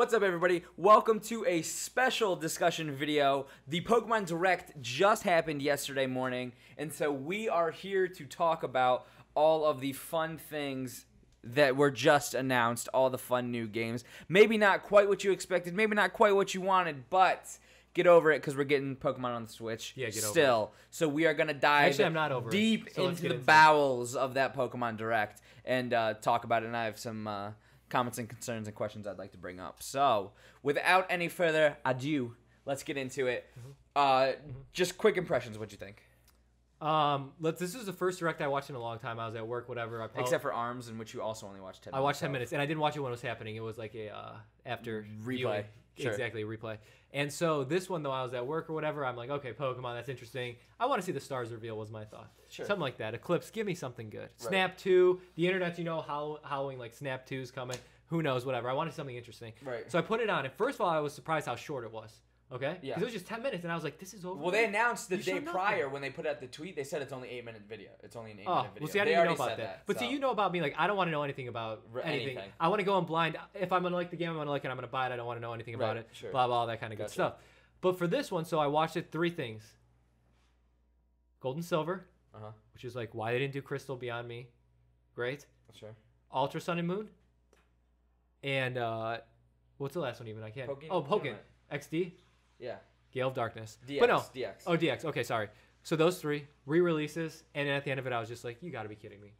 What's up, everybody? Welcome to a special discussion video. The Pokemon Direct just happened yesterday morning, and so we are here to talk about all of the fun things that were just announced, all the fun new games. Maybe not quite what you expected, maybe not quite what you wanted, but get over it because we're getting Pokemon on the Switch still. So we are going to dive deep into the bowels of that Pokemon Direct and talk about it, and I have some comments and concerns and questions I'd like to bring up. So, without any further ado, let's get into it. Just quick impressions. What'd you think? This is the first Direct I watched in a long time. I was at work, whatever. Except for ARMS, in which you also only watched 10 minutes. I watched 10 minutes, and I didn't watch it when it was happening. It was like a after replay. Sure. Exactly, a replay. And so this one, though, I was at work or whatever. I'm like, okay, Pokemon, that's interesting. I want to see the stars reveal was my thought. Sure. Something like that. Eclipse, give me something good. Right. Snap 2, the internet, you know, howling like Snap 2's coming. Who knows, whatever. I wanted something interesting. Right. So I put it on, and first of all, I was surprised how short it was. Okay? Yeah. Because it was just 10 minutes, and I was like, this is over. Well, they announced the day prior when they put out the tweet, they said it's only 8-minute video. It's only an 8-minute video. Well, see, I didn't even know about that. But see, you know about me, like, I don't want to know anything about anything. I want to go in blind. If I'm going to like the game, I'm going to like it, I'm going to buy it. I don't want to know anything about it. Sure. Blah, blah, all that kind of good stuff. But for this one, so I watched it, 3 things. Gold and Silver, which is like, why they didn't do Crystal beyond me. Great. Sure. Ultra Sun and Moon. And, what's the last one even? I can't. Pokken. XD? Yeah. Gale of Darkness. DX. But no. DX. Oh, DX. Okay, sorry. So those 3 re-releases, and then at the end of it, I was just like, you got to be kidding me.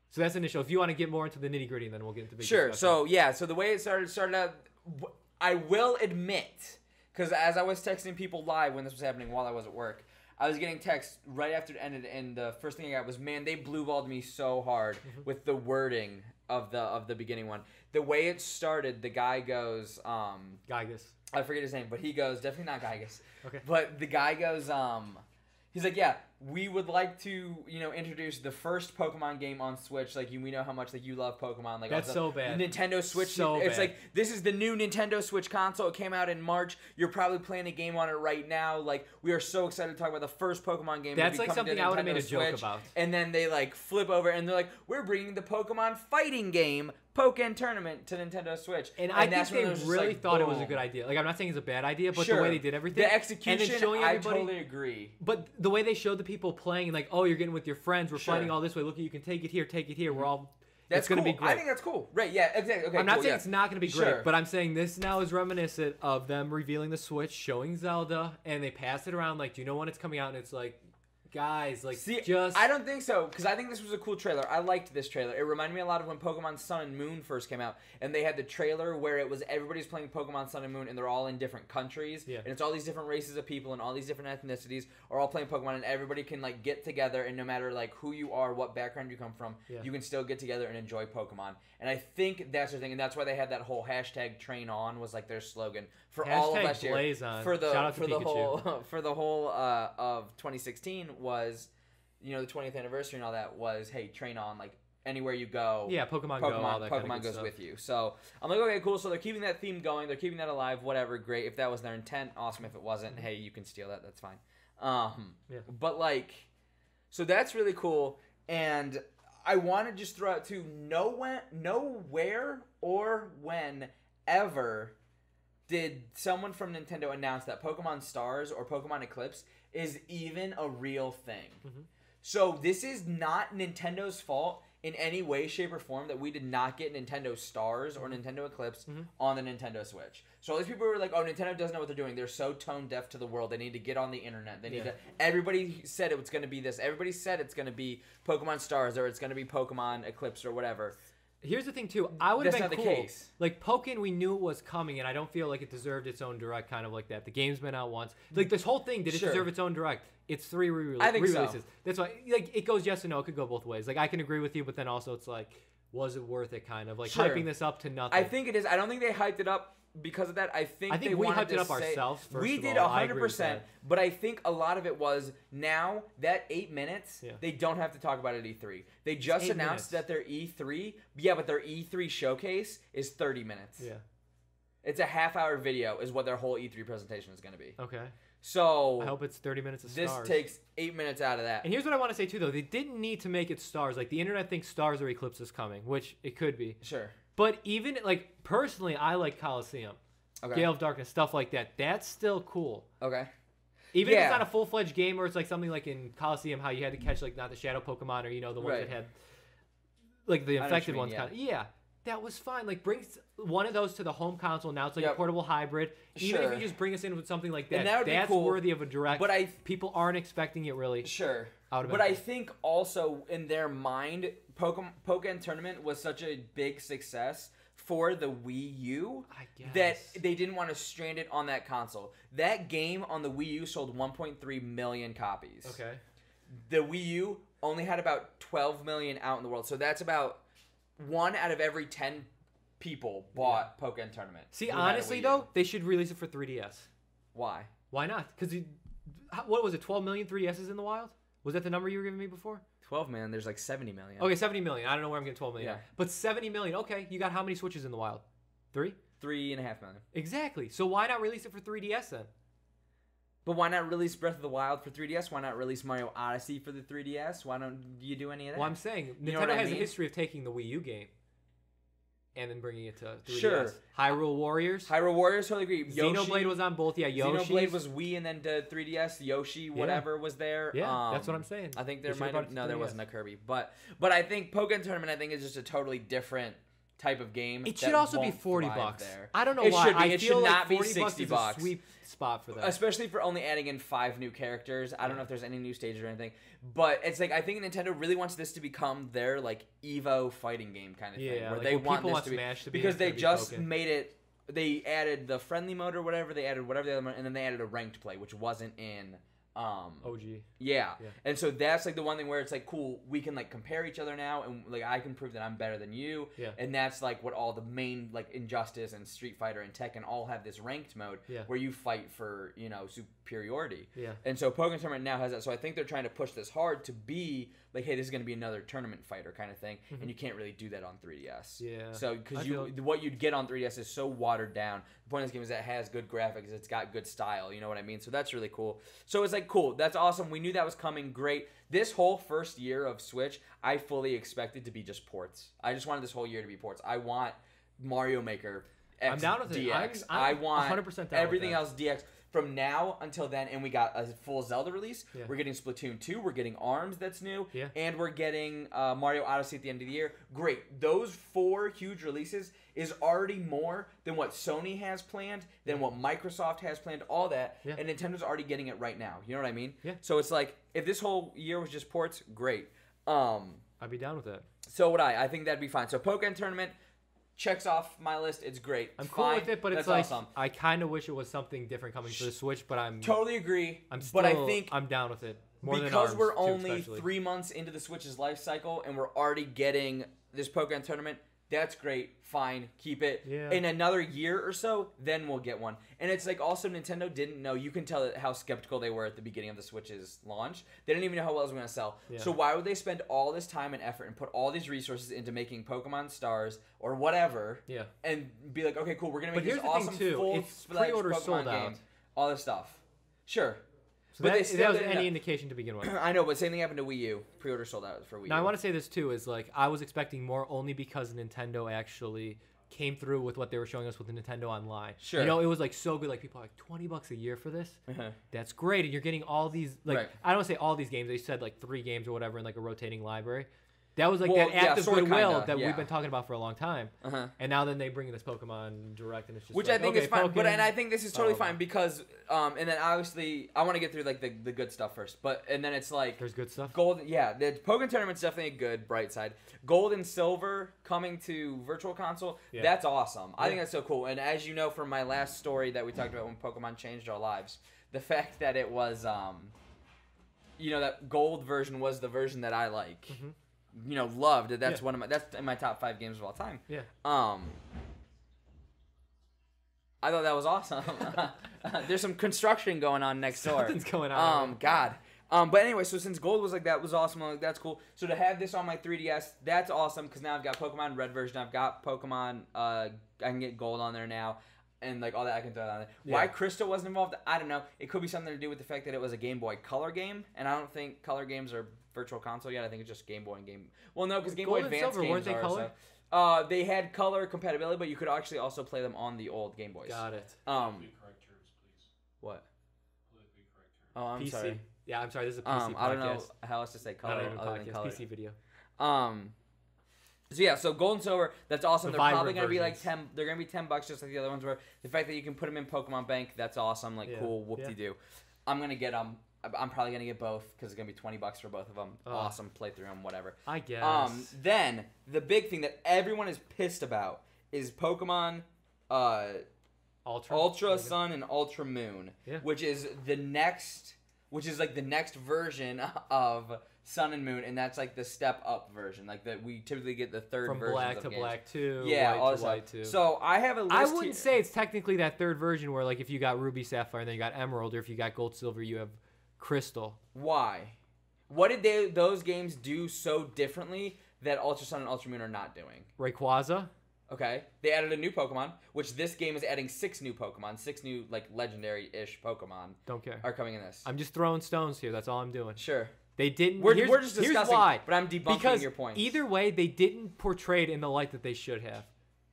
So that's initial. If you want to get more into the nitty-gritty, then we'll get into big discussion. So, yeah. So the way it started out, I will admit, because as I was texting people live when this was happening while I was at work, I was getting texts right after it ended, and the first thing I got was, man, they blue-balled me so hard with the wording of the beginning one. The way it started, the guy goes, Gygus. I forget his name, but he goes, definitely not Gygus. Okay. But the guy goes, he's like, yeah, we would like to, introduce the first Pokemon game on Switch. Like, we know how much you love Pokemon. Like, that's so bad. The Nintendo Switch. So it's bad. like, this is the new Nintendo Switch console. It came out in March. You're probably playing a game on it right now. Like, we are so excited to talk about the first Pokemon game. That's like something I would have made a joke about. And then they flip over and they're like, we're bringing the Pokemon fighting game Pokken Tournament to Nintendo Switch. And I think they really thought it was a good idea. Like, I'm not saying it's a bad idea, but the way they did everything. The execution, and then showing everybody, I totally agree. But the way they showed the people playing, like, oh, you're getting with your friends, we're fighting all this way, look, you can take it here, we're all... That's going to cool. be great. I think that's cool. Right, yeah, exactly. Okay, I'm not saying it's not going to be great, Sure. but I'm saying this now is reminiscent of them revealing the Switch, showing Zelda, and they pass it around, like, do you know when it's coming out? And it's like... Guys, like, I don't think so, because I think this was a cool trailer. I liked this trailer. It reminded me a lot of when Pokemon Sun and Moon first came out, and they had the trailer where it was everybody's playing Pokemon Sun and Moon, and they're all in different countries, and it's all these different races of people and all these different ethnicities are all playing Pokemon, and everybody can, get together, and no matter, who you are, what background you come from, you can still get together and enjoy Pokemon. And I think that's the thing, and that's why they had that whole hashtag Train On was, their slogan for all of last year. For the whole of 2016 was, the 20th anniversary and all that was, hey, train on, anywhere you go. Yeah, Pokemon Go, all that Pokemon goes with you. So I'm like, okay, cool. So they're keeping that theme going. They're keeping that alive. Whatever, great. If that was their intent, awesome. If it wasn't, hey, you can steal that. That's fine. But so that's really cool. And I want to just throw out too, nowhere or when ever did someone from Nintendo announce that Pokemon Stars or Pokemon Eclipse is even a real thing. So this is not Nintendo's fault in any way, shape, or form that we did not get Nintendo Stars or Nintendo Eclipse on the Nintendo Switch. So all these people were like, oh, Nintendo doesn't know what they're doing. They're so tone deaf to the world. They need to get on the internet. They need to... Everybody said it was going to be this. Everybody said it's going to be Pokemon Stars or it's going to be Pokemon Eclipse or whatever. Here's the thing, too. I would have been cool. That's not the case. Like, Pokken, we knew it was coming, and I don't feel like it deserved its own Direct kind of like that. The game's been out once. Like, this whole thing, did it deserve its own Direct? It's 3 re-releases. I think so. That's why, it goes yes and no. It could go both ways. Like, I can agree with you, but then also it's like, was it worth it, kind of? Like, hyping this up to nothing. I think it is. I don't think they hyped it up because of that. I think they we wanted hyped it up ourselves first. We did 100%, but I think a lot of it was now that 8 minutes, they don't have to talk about it at E3. They just announced that their E3, but their E3 showcase is 30 minutes. Yeah. It's a half-hour video is what their whole E3 presentation is going to be. Okay. So I hope it's 30 minutes of stars. This takes 8 minutes out of that. And here's what I want to say, too, though. They didn't need to make it stars. Like, the internet thinks stars or eclipses coming, which it could be. Sure. But even like personally, I like Coliseum, Gale of Darkness, stuff like that. That's still cool. Okay. Even if it's not a full-fledged game, or it's like something like in Coliseum, how you had to catch like not the shadow Pokemon, or the ones that had like the infected ones. That was fine. Like bring one of those to the home console. Now it's like a portable hybrid. Even if you just bring us in with something like that, that's cool. Worthy of a direct. But people aren't expecting it really. Sure. But I think also in their mind, Pokken Tournament was such a big success for the Wii U that they didn't want to strand it on that console. That game on the Wii U sold 1.3 million copies. Okay. The Wii U only had about 12 million out in the world. So that's about 1 out of every 10 people bought Pokken Tournament. See, honestly though, they should release it for 3DS. Why? Why not? Because what was it, 12 million 3DSs in the wild? Was that the number you were giving me before? 12 million. There's like 70 million. Okay, 70 million. I don't know where I'm getting 12 million. Yeah. But 70 million. Okay, you got how many Switches in the wild? 3? 3.5 million. Exactly. So why not release it for 3DS then? But why not release Breath of the Wild for 3DS? Why not release Mario Odyssey for the 3DS? Why don't you do any of that? Well, I'm saying Nintendo has a history of taking the Wii U game and then bringing it to 3DS. Sure. Hyrule Warriors. Totally agree. Xenoblade was on both. Yeah, Yoshi. Xenoblade was Wii and then to 3DS. Yoshi, whatever was there. Yeah, that's what I'm saying. I think there might have... No, there wasn't a Kirby. But I think Pokken Tournament, is just a totally different type of game. It should also be $40. There. I don't know why. It should not be $60. Is a sweet spot for that. Especially for only adding in 5 new characters. I don't know if there's any new stages or anything. But it's like, I think Nintendo really wants this to become their like Evo fighting game kind of thing. Where they want this to be. Smash to be because they just made it. They added the friendly mode or whatever. They added whatever the other mode. And then they added a ranked play, which wasn't in... OG. Yeah. And so that's like the one thing where it's like, cool, we can like compare each other now, and like I can prove that I'm better than you. Yeah. And that's like what all the main like Injustice and Street Fighter and Tekken all have, this ranked mode where you fight for, superiority. Yeah. And so Pokken Tournament now has that. So I think they're trying to push this hard to be like, hey, this is going to be another tournament fighter kind of thing, and you can't really do that on 3DS. Yeah. So because what you'd get on 3DS is so watered down. The point of this game is that it has good graphics, it's got good style. You know what I mean? So that's really cool. So it's like, cool, that's awesome. We knew that was coming. Great. This whole first year of Switch, I fully expected to be just ports. I just wanted this whole year to be ports. I want Mario Maker X, I'm down with DX. It. I want 100% down everything else DX. From now until then, and we got a full Zelda release. Yeah. We're getting Splatoon 2. We're getting ARMS that's new. Yeah. And we're getting Mario Odyssey at the end of the year. Great. Those 4 huge releases is already more than what Sony has planned, than what Microsoft has planned, all that. Yeah. And Nintendo's already getting it right now. You know what I mean? Yeah. So it's like, if this whole year was just ports, great. I'd be down with that. So would I. I think that'd be fine. So Pokken Tournament checks off my list. It's great. I'm cool with it, but it's like awesome. I kind of wish it was something different coming for the Switch, but I'm totally agree. But I think I'm down with it more than ARMS, we're only 3 months into the Switch's life cycle, and we're already getting this Pokken Tournament. That's great. Fine. Keep it. Yeah. In another year or so, then we'll get one. And it's like, also Nintendo didn't know. You can tell how skeptical they were at the beginning of the Switch's launch. They didn't even know how well it was going to sell. Yeah. So why would they spend all this time and effort and put all these resources into making Pokemon Stars or whatever? Yeah. And be like, okay, cool, we're going to make this awesome full-fledged Pokemon game. All this stuff. Sure. So but that was any indication to begin with. I know, but same thing happened to Wii U. Pre-order sold out for Wii U. Now, I want to say this, too, is like, I was expecting more only because Nintendo actually came through with what they were showing us with the Nintendo Online. Sure. It was like so good. Like, people are like, $20 a year for this? That's great. And you're getting all these, like, I don't want to say all these games. They said like 3 games or whatever in like a rotating library. That was like that act of goodwill that we've been talking about for a long time. And now then they bring this Pokemon Direct, and it's just which I think is fine. But and I think this is totally fine because and then obviously I want to get through like the good stuff first. And then it's like there's good stuff. Gold, the Pokken Tournament's definitely a good bright side. Gold and Silver coming to Virtual Console, that's awesome. I think that's so cool. And as you know from my last story that we talked about when Pokemon changed our lives, the fact that it was that Gold version was the version that I like. Loved. That's that's in my top 5 games of all time. Yeah. I thought that was awesome. There's some construction going on next door. Something's going on. God. But anyway, so since Gold was like that was awesome, I'm like, that's cool. So to have this on my 3DS, that's awesome because now I've got Pokemon Red version. I've got Pokemon. I can get Gold on there now. And like all that I can throw on there. Yeah. Why Crystal wasn't involved, I don't know. It could be something to do with the fact that it was a Game Boy Color game, and I don't think color games are Virtual Console yet. I think it's just Game Boy and Game. Well, no, because Game Boy Advance games weren't they color? They had color compatibility, but you could actually also play them on the old Game Boys. Got it. What? Oh, I'm PC. sorry. Yeah, I'm sorry. This is a PC podcast. I don't know how else to say color other than color. PC video. So yeah, so gold and silver, that's awesome. They're probably gonna be like $10. They're gonna be $10 just like the other ones were. The fact that you can put them in Pokemon Bank, that's awesome. Like cool, whoop-de-doo. I'm gonna get them. I'm probably gonna get both because it's gonna be $20 for both of them. Awesome, play through them, whatever. I guess. Then the big thing that everyone is pissed about is Pokemon Ultra Sun and Ultra Moon, which is the next version of Sun and Moon, and that's like the step up version, like that we typically get the third version. From black to black 2, white to white 2. So I have a list. I wouldn't say it's technically that third version where like if you got Ruby, Sapphire, and then you got Emerald, or if you got Gold, Silver, you have Crystal. Why? What did those games do so differently that Ultra Sun and Ultra Moon are not doing? Rayquaza. Okay. They added a new Pokemon, which this game is adding 6 new Pokemon. 6 new, like, legendary-ish Pokemon. Don't care. Are coming in this. I'm just throwing stones here. That's all I'm doing. Sure. They didn't... We're just discussing, here's why. But I'm debunking your points. Either way, they didn't portray it in the light that they should have.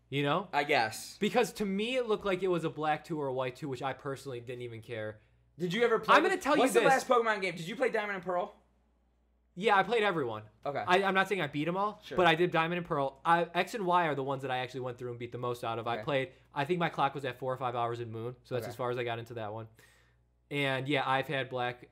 You know? I guess. Because to me, it looked like it was a black 2 or a white 2, which I personally didn't even care. Did you ever play... I'm going to tell you this. What's the last Pokemon game? Did you play Diamond and Pearl? Yeah, I played everyone. Okay. I'm not saying I beat them all, but I did Diamond and Pearl. X and Y are the ones that I actually went through and beat the most out of. Okay. I think my clock was at 4 or 5 hours in Moon, so that's as far as I got into that one. And yeah, I had black,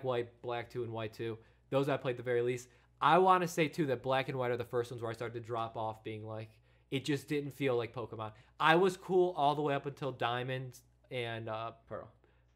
white, black 2, and white 2. Those I played the very least. I want to say, too, that black and white are the first ones where I started to drop off, being like, it just didn't feel like Pokemon. I was cool all the way up until Diamond and Pearl.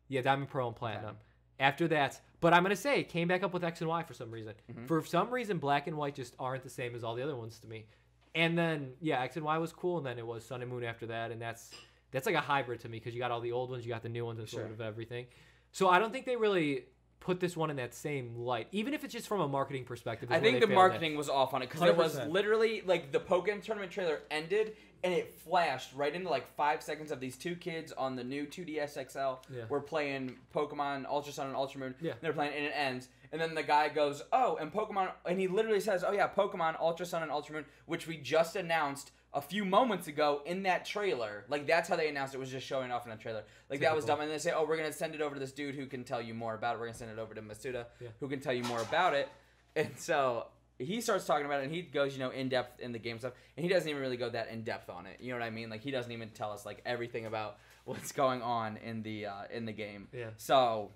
Yeah, Diamond, Pearl, and Platinum. Okay. After that, but I'm going to say it came back up with X and Y for some reason. Mm-hmm. For some reason, black and white just aren't the same as all the other ones to me. And then, yeah, X and Y was cool, and then it was Sun and Moon after that, and that's like a hybrid to me because you got all the old ones, you got the new ones, and sort of everything. So I don't think they really put this one in that same light, even if it's just from a marketing perspective. I think the marketing was off on it because it was literally like the Pokken Tournament trailer ended and it flashed right into like 5 seconds of these two kids on the new 2DS XL. Yeah. Were playing Pokemon Ultra Sun and Ultra Moon. Yeah. They're playing and it ends. And then the guy goes, oh, and Pokemon, and he literally says, oh yeah, Pokemon Ultra Sun and Ultra Moon, which we just announced a few moments ago in that trailer. Like, that's how they announced it, was just showing off in a trailer. Like, that was dumb. And they say, oh, we're going to send it over to this dude who can tell you more about it. We're going to send it over to Masuda, who can tell you more about it. And so he starts talking about it, and he goes, you know, in-depth in the game stuff. And he doesn't even really go that in-depth on it. You know what I mean? Like, he doesn't even tell us, like, everything about what's going on in the game. Yeah. So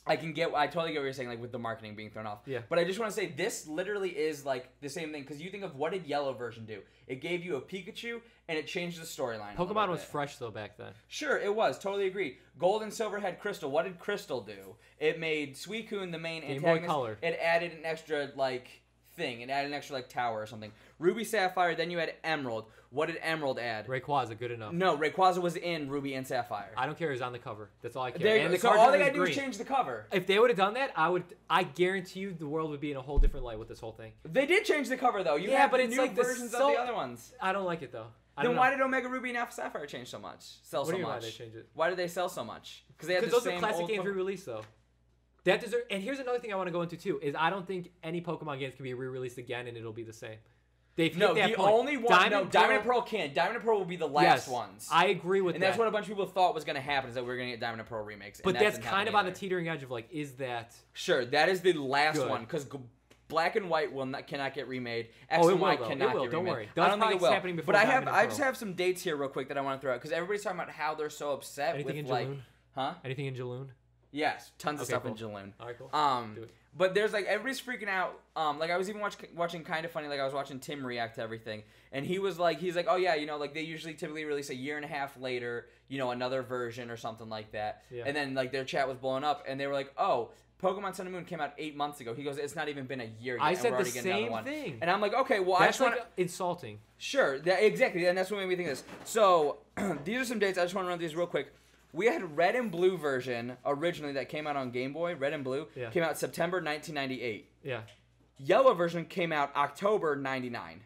I totally get what you're saying, like, with the marketing being thrown off. Yeah. But I just want to say, this literally is, like, the same thing. Because you think of what did Yellow version do? It gave you a Pikachu, and it changed the storyline. Pokemon was fresh, though, back then. Sure, it was. Totally agree. Gold and Silver had Crystal. What did Crystal do? It made Suicune the main antagonist. Game Boy Color. It added an extra, like, thing. It added an extra, like, tower or something. Ruby, Sapphire, then you had Emerald. What did Emerald add? Rayquaza, good enough. No, Rayquaza was in Ruby and Sapphire. I don't care. It's on the cover. That's all I care. So all they gotta do is change the cover. If they would have done that, I guarantee you the world would be in a whole different light with this whole thing. They did change the cover, though. You have but it's new like versions of the other ones. I don't like it, though. Then why did Omega Ruby and Alpha Sapphire change so much? Sell so much? Why did they change it? Why did they sell so much? Because those are classic games re-released, though. And here's another thing I want to go into, too, is I don't think any Pokemon games can be re-released again and it'll be the same. Only one. Diamond and Pearl can. Diamond and Pearl will be the last ones. I agree with that. And that's what a bunch of people thought was going to happen, is that we were going to get Diamond and Pearl remakes. But that's kind of on the teetering edge of, like, is that... Sure, that is the last one, because Black and White cannot get remade. X and Y cannot get remade. Don't worry. I don't think it will. But I just have some dates here real quick that I want to throw out, because everybody's talking about how they're so upset Anything with, like... Jaloon? Huh? Anything in Jaloon? Yes, tons of stuff in Jaloon. All right, cool. Do it. But there's, like, everybody's freaking out. Like, I was even watching Kind of Funny. Like, I was watching Tim react to everything. And he's like, oh, yeah, you know, like, they typically release a year and a half later, you know, another version or something like that. Yeah. And then, like, their chat was blowing up. And they were like, oh, Pokemon Sun and Moon came out 8 months ago. He goes, it's not even been a year yet. I said the same thing. And I'm like, okay, well, that's insulting. Sure, exactly. And that's what made me think of this. So, these are some dates. I just want to run these real quick. We had Red and Blue version originally that came out on Game Boy. Red and Blue came out September 1998. Yeah. Yellow version came out October 99.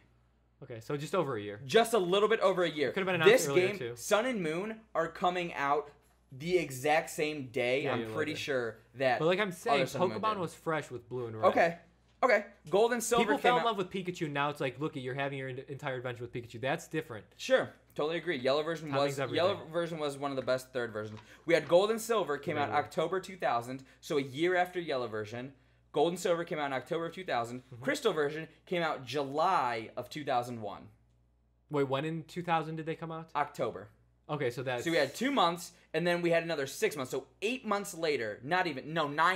Okay, so just over a year. Just a little bit over a year. Could have been announced earlier, game, too. Sun and Moon, are coming out the exact same day. I'm pretty sure that. But like I'm saying, Pokemon was fresh with Blue and Red. Okay. Okay, Gold and Silver People fell in love with Pikachu. Now it's like, look, you're having your entire adventure with Pikachu. That's different. Sure, totally agree. Yellow version was one of the best third versions. We had Gold and Silver came out October 2000, so a year after Yellow version. Gold and Silver came out in October of 2000. Crystal version came out July of 2001. Wait, when in 2000 did they come out? October. Okay, so we had 2 months, and then we had another 6 months. So 8 months later, 9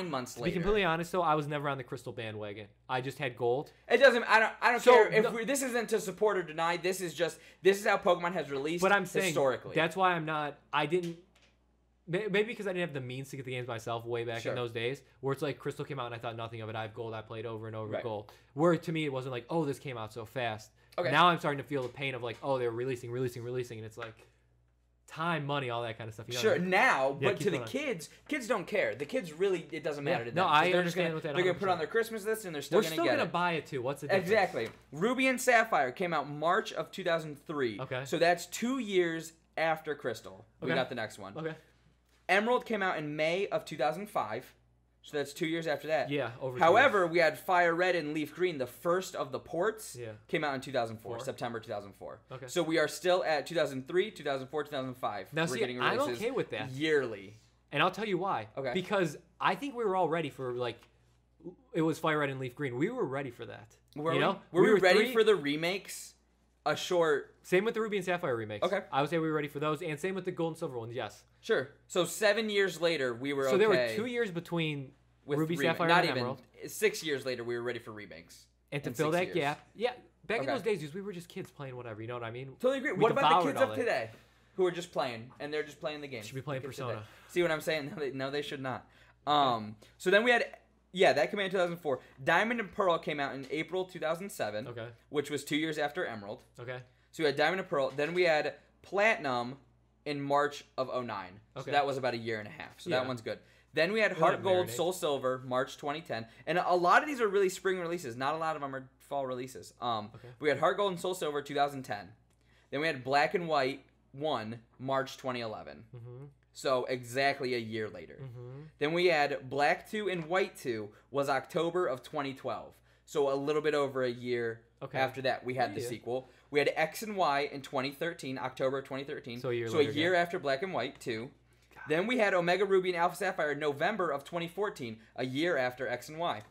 months later. To be completely honest, though, I was never on the Crystal bandwagon. I just had Gold. It doesn't. I don't care if this isn't to support or deny. This is how Pokemon has released. But I'm saying historically. That's why I'm not. I didn't. Maybe because I didn't have the means to get the games myself way back in those days, where it's like Crystal came out and I thought nothing of it. I have Gold. I played over and over Gold. Where to me it wasn't like, oh, this came out so fast. Okay. Now I'm starting to feel the pain of like, oh, they're releasing, and it's like. Time, money, all that kind of stuff. You know now, but to the kids don't care. The kids really, it doesn't matter to them. No, I understand what that. They're gonna put on their Christmas list, and they're still gonna get it. We're still gonna buy it too. What's the difference? Exactly. Ruby and Sapphire came out March of 2003. Okay. So that's 2 years after Crystal. We got the next one. Okay. Emerald came out in May of 2005. So that's 2 years after that. Yeah, However, we had Fire Red and Leaf Green, the first of the ports, came out in 2004, September 2004. Okay. So we are still at 2003, 2004, 2005. Now, see, I'm okay with that. Yearly. And I'll tell you why. Okay. Because I think we were all ready for, like, it was Fire Red and Leaf Green. We were ready for that. Were we ready for the remakes? Same with the Ruby and Sapphire remakes. Okay. I would say we were ready for those, and same with the Gold and Silver ones, yes. Sure. So 7 years later, we were So there were 2 years between Ruby, Sapphire, and Emerald. 6 years later, we were ready for remakes. And to fill that gap, back in those days, we were just kids playing whatever, you know what I mean? Totally agree. What about the kids of today who are just playing, and they're just playing the game? Should be playing Persona. See what I'm saying? No, they should not. So then we had... Yeah, that came out in 2004. Diamond and Pearl came out in April 2007, which was 2 years after Emerald. Okay. So we had Diamond and Pearl. Then we had Platinum in March of 2009. Okay. So that was about a year and a half. So that one's good. Then we had Heart Gold, Soul Silver, March 2010. And a lot of these are really spring releases. Not a lot of them are fall releases. We had Heart Gold and Soul Silver 2010. Then we had Black and White 1, March 2011. So exactly a year later. Then we had Black 2 and White 2 was October of 2012. So a little bit over a year after that, we had the sequel. We had X and Y in 2013, October of 2013. So a year after Black and White 2. God. Then we had Omega Ruby and Alpha Sapphire in November of 2014, a year after X and Y.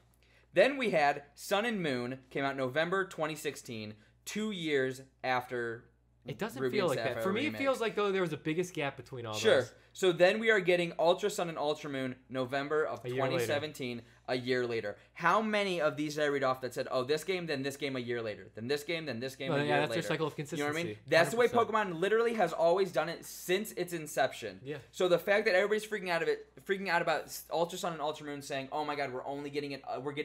Then we had Sun and Moon, came out November 2016, 2 years after It doesn't Ruby feel like Sapphire that. For me, it feels like though there was the biggest gap between all those. Sure. So then we are getting Ultra Sun and Ultra Moon November of 2017, a year later. How many of these did I read off that said, oh, this game, then this game a year later, then this game, then this game a year later? Yeah, that's their cycle of consistency. You know what I mean? That's 100%. The way Pokemon literally has always done it since its inception. Yeah. So the fact that everybody's freaking out about Ultra Sun and Ultra Moon saying, oh my God, we're getting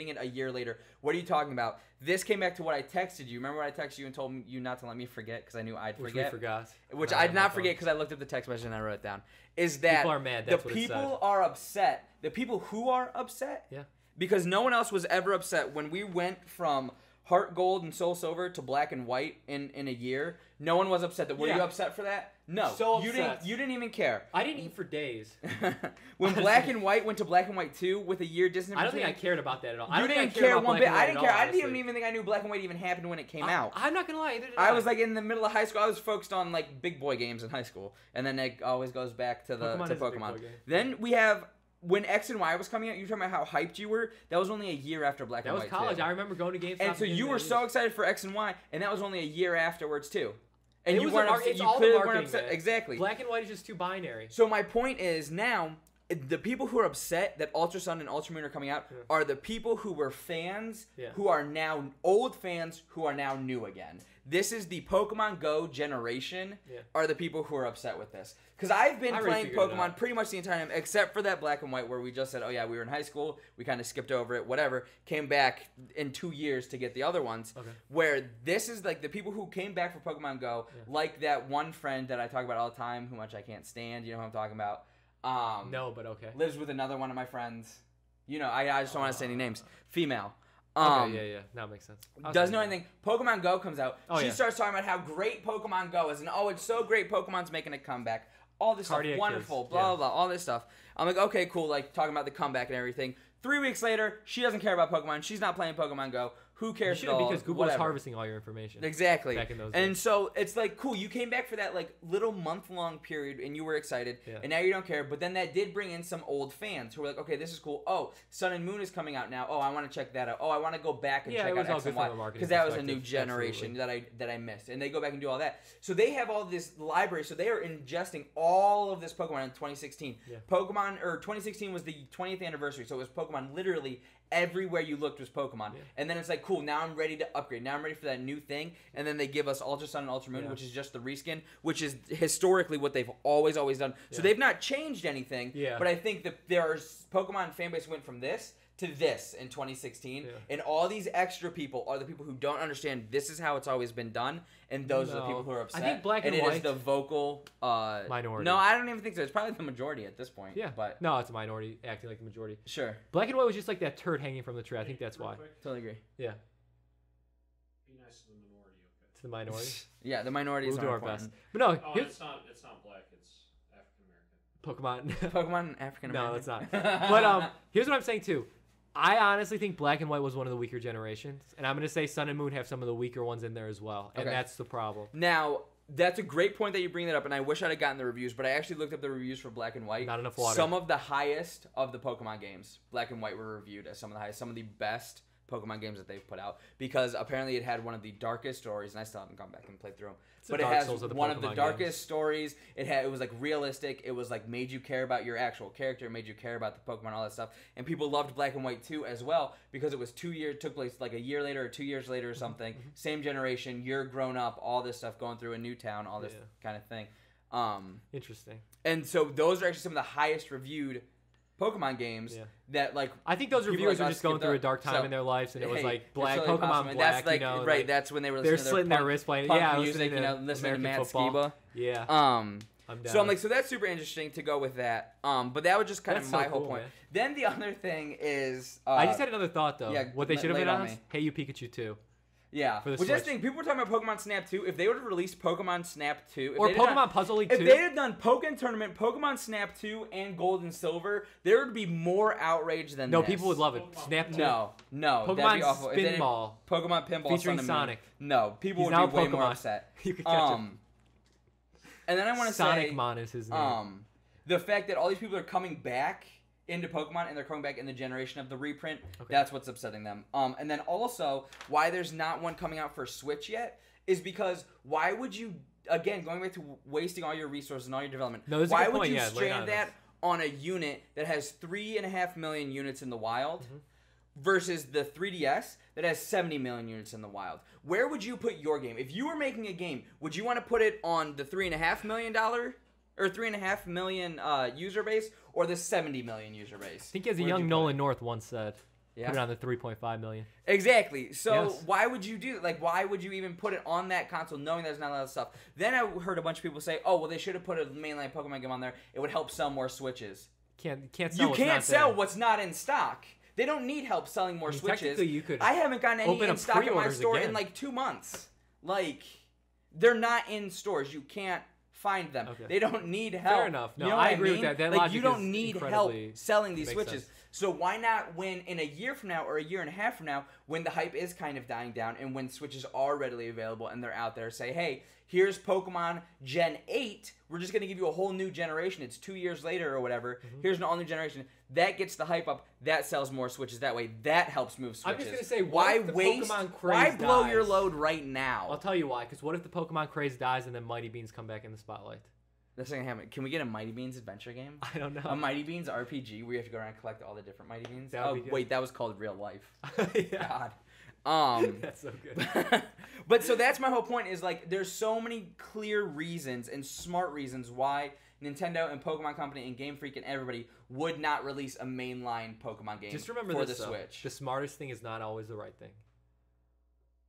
it a year later. What are you talking about? This came back to what I texted you. Remember when I texted you and told you not to let me forget because I knew I'd forget? Which we forgot. Which I'd not forget because I looked at the text message and I wrote it down. Is that people are mad. That's the people are upset. The people who are upset. Yeah. Because no one else was ever upset when we went from Heart Gold and Soul Silver to Black and White in a year. No one was upset. Were you upset for that? No. So you didn't even care. I didn't eat for days. When Black and White went to Black and White 2 with a year distance. I don't think I cared about that at all. You didn't care one bit. I didn't care. I didn't even think I knew Black and White even happened when it came out. I'm not gonna lie. I was like in the middle of high school. I was focused on like big boy games in high school, and then it always goes back to Pokemon. Then we have. When X and Y was coming out, you were talking about how hyped you were. That was only a year after Black and White. That was college. I remember going to GameStop. And so you were so excited for X and Y, and that was only a year afterwards too. And you weren't upset. You clearly weren't upset. Exactly. Black and White is just too binary. So my point is now, the people who are upset that Ultra Sun and Ultra Moon are coming out are the people who were fans who are now old fans who are now new again. This is the Pokemon Go generation are the people who are upset with this. Because I've been playing Pokemon pretty much the entire time, except for that Black and White where we just said, oh yeah, we were in high school, we kind of skipped over it, whatever, came back in 2 years to get the other ones. Okay. Where this is like the people who came back for Pokemon Go, like that one friend that I talk about all the time, who much I can't stand, you know who I'm talking about. No, but okay. Lives with another one of my friends. You know, I just don't want to say any names. Female. Okay, yeah. That makes sense. Doesn't know anything. Pokemon Go comes out. She starts talking about how great Pokemon Go is, and it's so great. Pokemon's making a comeback. All this stuff, wonderful, blah, blah, blah, all this stuff. I'm like, okay, cool, like, talking about the comeback and everything. 3 weeks later, she doesn't care about Pokemon. She's not playing Pokemon Go. Who cares at all? Because Google is harvesting all your information. Exactly. Back in those and days. So it's like, cool, you came back for that like little month-long period and you were excited, and now you don't care. But then that did bring in some old fans who were like, okay, this is cool. Oh, Sun and Moon is coming out now. Oh, I want to check that out. Oh, I want to go back and check out X and Y. Because that was a new generation that I missed. And they go back and do all that. So they have all this library. So they are ingesting all of this Pokemon in 2016. Yeah. 2016 was the 20th anniversary. So it was Pokemon literally everywhere you looked was Pokemon. Yeah. And then it's like, cool, now I'm ready to upgrade. Now I'm ready for that new thing. And then they give us Ultra Sun and Ultra Moon, which is just the reskin, which is historically what they've always done. So they've not changed anything. Yeah. But I think that there's Pokemon fanbase went from this to this in 2016. Yeah. And all these extra people are the people who don't understand this is how it's always been done. And those are the people who are upset. I think Black and White. And it is the vocal minority. No, I don't even think so. It's probably the majority at this point. Yeah. But no, it's a minority acting like the majority. Sure. Black and White was just like that turd hanging from the tree. I think that's why. Totally agree. Yeah. Be nice to the minority, okay? To the minority? Yeah, the minorities we'll do our best. But no, it's not black, it's African American. Pokemon African American. No, it's not. But here's what I'm saying too. I honestly think Black and White was one of the weaker generations, and I'm going to say Sun and Moon have some of the weaker ones in there as well, and that's the problem. Now, that's a great point that you bring that up, and I wish I'd have gotten the reviews, but I actually looked up the reviews for Black and White. Not enough water. Some of the highest of the Pokemon games, Black and White, were reviewed as some of the highest, some of the best Pokemon games that they've put out, because apparently it had one of the darkest stories, and I still haven't gone back and played through them. But it has one of the darkest stories. It was like realistic. It was like made you care about your actual character, made you care about the Pokemon, all that stuff. And people loved Black and White too as well, because it was took place like a year later or 2 years later or something. Same generation, you're grown up, all this stuff going through a new town, all this kind of thing. Interesting. And so those are actually some of the highest reviewed Pokemon games that like I think those reviewers are just going through a dark time in their lives, and it was like Black totally Pokemon possible. Black. That's like like, that's when they were they're listening slitting their wrist playing music, listening to Matt Skiba. Yeah. I'm like, so that's super interesting to go with that. But that was just kind of my whole point. Man. Then the other thing is I just had another thought though. Yeah, what they should have announced? Hey, you Pikachu 2. Yeah, which is the thing. People were talking about Pokemon Snap 2. If they would have released Pokemon Snap 2... Or Pokemon Puzzle League 2. If they had done Pokken Tournament, Pokemon Snap 2, and Gold and Silver, there would be more outrage than this. No, people would love it. Snap 2. No. Pokemon that'd be awful. Pinball. Pokemon Pinball. Featuring Sonic. No, people would be way more upset. You could catch him. And then I want to say... Sonicmon is his name. The fact that all these people are coming back into Pokemon, and they're coming back in the generation of the reprint. That's what's upsetting them. And then also, why there's not one coming out for Switch yet is because why would you, again, going back to wasting all your resources and all your development, why would you strand that on a unit that has 3.5 million units in the wild versus the 3DS that has 70 million units in the wild? Where would you put your game? If you were making a game, would you want to put it on the $3.5 million or 3.5 million user base, or the 70 million user base? I think as a young Nolan North once said, put it on the 3.5 million. Exactly. So why would you do that? Like, why would you even put it on that console knowing there's not a lot of stuff? Then I heard a bunch of people say, oh, well, they should have put a mainline Pokemon game on there. It would help sell more Switches. You can't sell what's not in stock. They don't need help selling more Switches. You could I haven't gotten any in stock in my store in like 2 months. Like, they're not in stores. You can't find them. They don't need help. Fair enough. No, you know I agree with that. That logic you don't need help selling these Switches. Sense. So why not when in a year from now or a year and a half from now, when the hype is kind of dying down and when Switches are readily available and they're out there, say, hey, here's Pokemon Gen 8. We're just going to give you a whole new generation. It's 2 years later or whatever. Here's an all-new generation. That gets the hype up. That sells more Switches that way. That helps move Switches. I'm just going to say, why waste? Why blow your load right now? I'll tell you why. Because what if the Pokemon craze dies and then Mighty Beans come back in the spotlight? That's not gonna happen. Can we get a Mighty Beans adventure game? I don't know. A Mighty Beans RPG where you have to go around and collect all the different Mighty Beans. Wait, that was called Real Life. God. That's so good. But so that's my whole point is like there's so many clear reasons and smart reasons why Nintendo and Pokemon Company and Game Freak and everybody would not release a mainline Pokemon game. Just remember for this, the Switch. The smartest thing is not always the right thing.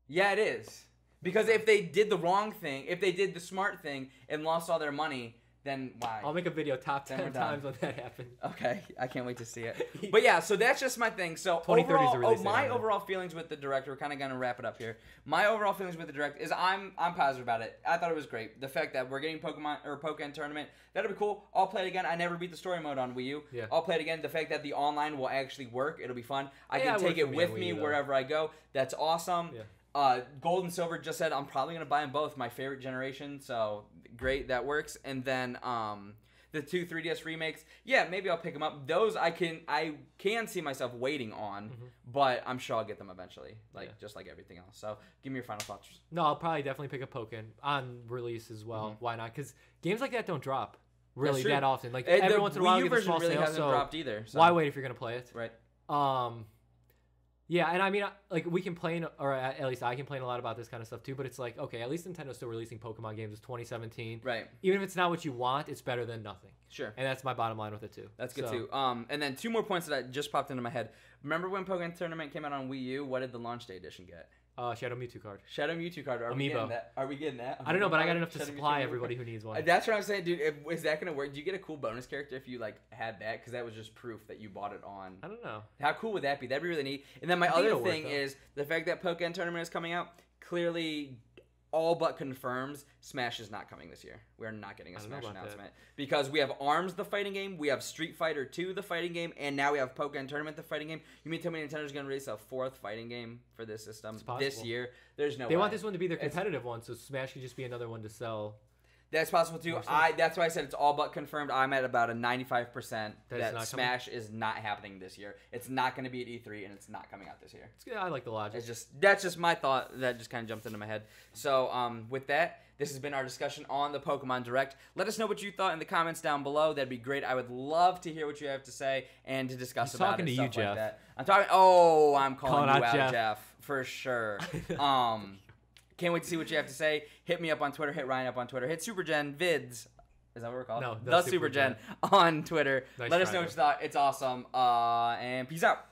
Yeah, it is. Because if they did the wrong thing, if they did the smart thing and lost all their money, then why? I'll make a video top 10 times when that happens. Okay, I can't wait to see it. But yeah, so that's just my thing. So overall feelings with the Direct, we're kind of going to wrap it up here. My overall feelings with the Direct is I'm positive about it. I thought it was great. The fact that we're getting Pokken Tournament, that'll be cool. I'll play it again. I never beat the story mode on Wii U. Yeah. I'll play it again. The fact that the online will actually work, it'll be fun. I can take it with me wherever I go. That's awesome. Yeah. Gold and Silver just said I'm probably going to buy them both. My favorite generation, so great, that works. And then the 2 3DS remakes, yeah, maybe I'll pick them up. Those I can see myself waiting on, but I'm sure I'll get them eventually, just like everything else. So give me your final thoughts. No, I'll probably definitely pick up Pokken on release as well. Why not? Because games like that don't drop really that often. Like every once in a while you get a small really sale, hasn't so dropped either. So. Why wait if you're going to play it? Right. Yeah, and I mean, like, we complain, or at least I complain a lot about this kind of stuff too, but it's like, okay, at least Nintendo's still releasing Pokemon games. It's 2017. Right. Even if it's not what you want, it's better than nothing. Sure. And that's my bottom line with it too. That's good too. And then 2 more points that just popped into my head. Remember when Pokken Tournament came out on Wii U? What did the launch day edition get? Shadow Mewtwo card. Shadow Mewtwo card. Are we getting that? Are we getting that? I don't know, but I got enough to supply everybody who needs one. That's what I'm saying, dude. Is that gonna work? Do you get a cool bonus character if you had that? Because that was just proof that you bought it on. I don't know. How cool would that be? That'd be really neat. And then my other thing is the fact that Pokken Tournament is coming out. Clearly, all but confirms Smash is not coming this year. We're not getting a Smash announcement because we have ARMS, the fighting game, we have Street Fighter 2, the fighting game, and now we have Pokken Tournament, the fighting game. You mean to tell me Nintendo's going to release a 4th fighting game for this system this year? There's no way. They want this one to be their competitive one, so Smash could just be another one to sell. That's possible too. That's why I said it's all but confirmed. I'm at about a 95% that Smash is not happening this year. It's not going to be at E3, and it's not coming out this year. I like the logic. That's just my thought that just kind of jumped into my head. So with that, this has been our discussion on the Pokemon Direct. Let us know what you thought in the comments down below. That'd be great. I would love to hear what you have to say and to discuss about it. Talking to you, Jeff. Like that. I'm talking. Oh, I'm calling you out, Jeff, for sure. Can't wait to see what you have to say. Hit me up on Twitter. Hit Ryan up on Twitter. Hit SuperGen Vids. Is that what we're called? No, the SuperGen on Twitter. Let us know what you thought. It's awesome. And peace out.